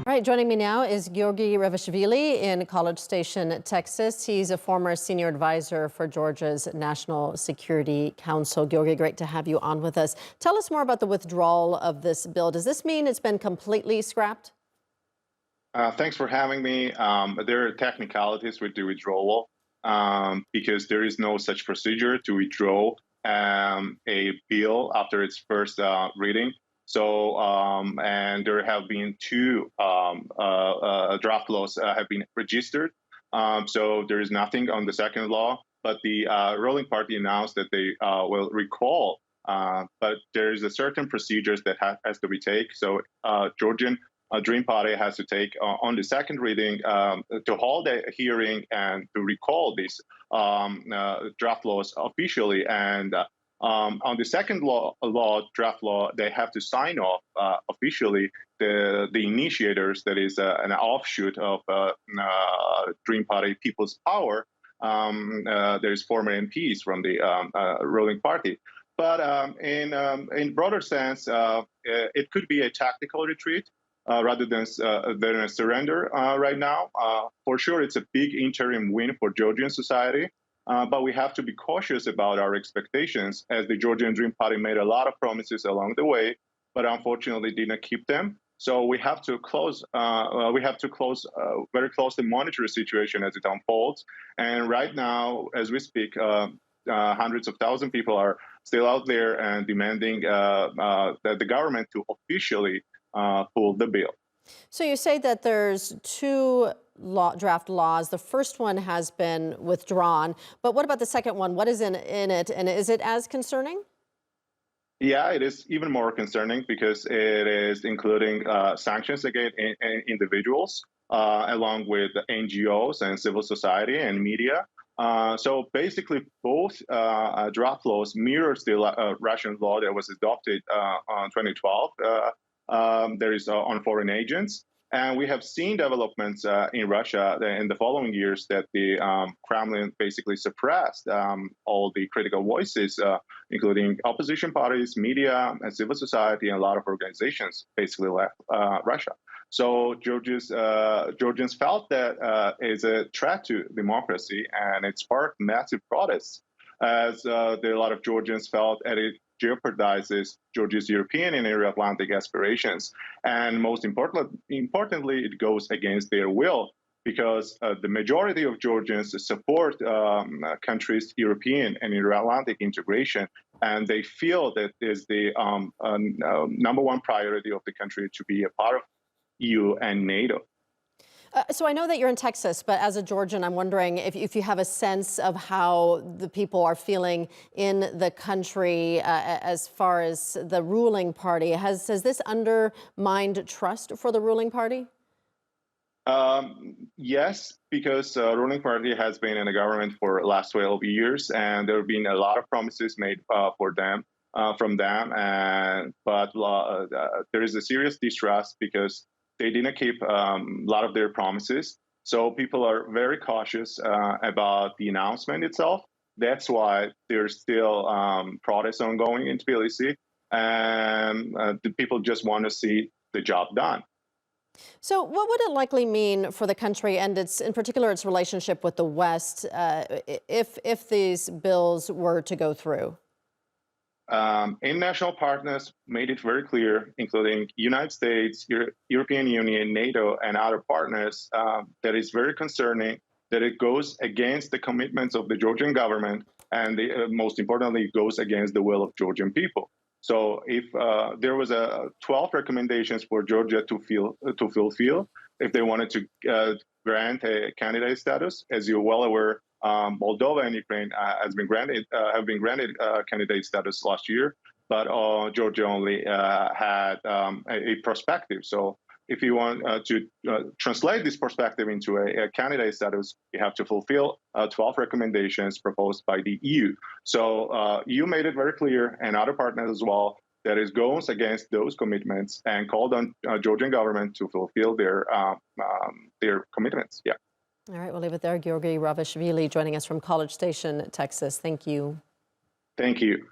All right, joining me now is Giorgi Revishvili in College Station, Texas. He's a former senior advisor for Georgia's National Security Council. Giorgi, great to have you on with us. Tell us more about the withdrawal of this bill. Does this mean it's been completely scrapped? Thanks for having me. There are technicalities with the withdrawal because there is no such procedure to withdraw a bill after its first reading. And there have been two draft laws have been registered. So there is nothing on the second law, but the ruling party announced that they will recall. But there is a certain procedures that has to be taken. So Georgian Dream Party has to take on the second reading to hold a hearing and to recall these draft laws officially. And on the second draft law, they have to sign off officially the initiators, that is an offshoot of Dream Party People's Power. There's former MPs from the ruling party. But in broader sense, it could be a tactical retreat rather than a surrender right now. For sure, it's a big interim win for Georgian society, but we have to be cautious about our expectations, as the Georgian Dream Party made a lot of promises along the way, but unfortunately didn't keep them. So we have to very closely monitor the situation as it unfolds. And right now, as we speak, hundreds of thousands of people are still out there and demanding that the government to officially pull the bill. So you say that there's two draft laws. The first one has been withdrawn, but what about the second one? What is in it, and is it as concerning? Yeah, it is even more concerning because it is including sanctions against individuals, along with NGOs and civil society and media. So basically, both draft laws mirrors the Russian law that was adopted in 2012. There is on foreign agents. And we have seen developments in Russia in the following years that the Kremlin basically suppressed all the critical voices, including opposition parties, media, and civil society, and a lot of organizations basically left Russia. So Georgians felt that is a threat to democracy, and it sparked massive protests, as a lot of Georgians felt that it jeopardizes Georgia's European and Euro-Atlantic aspirations. And most importantly, it goes against their will, because the majority of Georgians support countries' European and Euro-Atlantic integration, and they feel that is the number one priority of the country to be a part of EU and NATO. So I know that you're in Texas, but as a Georgian, I'm wondering if you have a sense of how the people are feeling in the country as far as the ruling party. Has this undermined trust for the ruling party? Yes, because the ruling party has been in the government for the last 12 years, and there have been a lot of promises made from them. But there is a serious distrust because they didn't keep a lot of their promises. So people are very cautious about the announcement itself. That's why there's still protests ongoing in Tbilisi, and the people just want to see the job done. So what would it likely mean for the country and in particular its relationship with the West if these bills were to go through? International partners made it very clear, including United States, European Union, NATO, and other partners, that it's very concerning that it goes against the commitments of the Georgian government, and most importantly, it goes against the will of Georgian people. So if there was 12 recommendations for Georgia to fulfill, if they wanted to grant a candidate status, as you're well aware, Moldova and Ukraine have been granted candidate status last year, but Georgia only had a perspective. So if you want to translate this perspective into a candidate status, you have to fulfill 12 recommendations proposed by the EU. So EU made it very clear, and other partners as well, that it goes against those commitments and called on Georgian government to fulfill their commitments. Yeah. All right, we'll leave it there. Giorgi Revishvili joining us from College Station, Texas. Thank you. Thank you.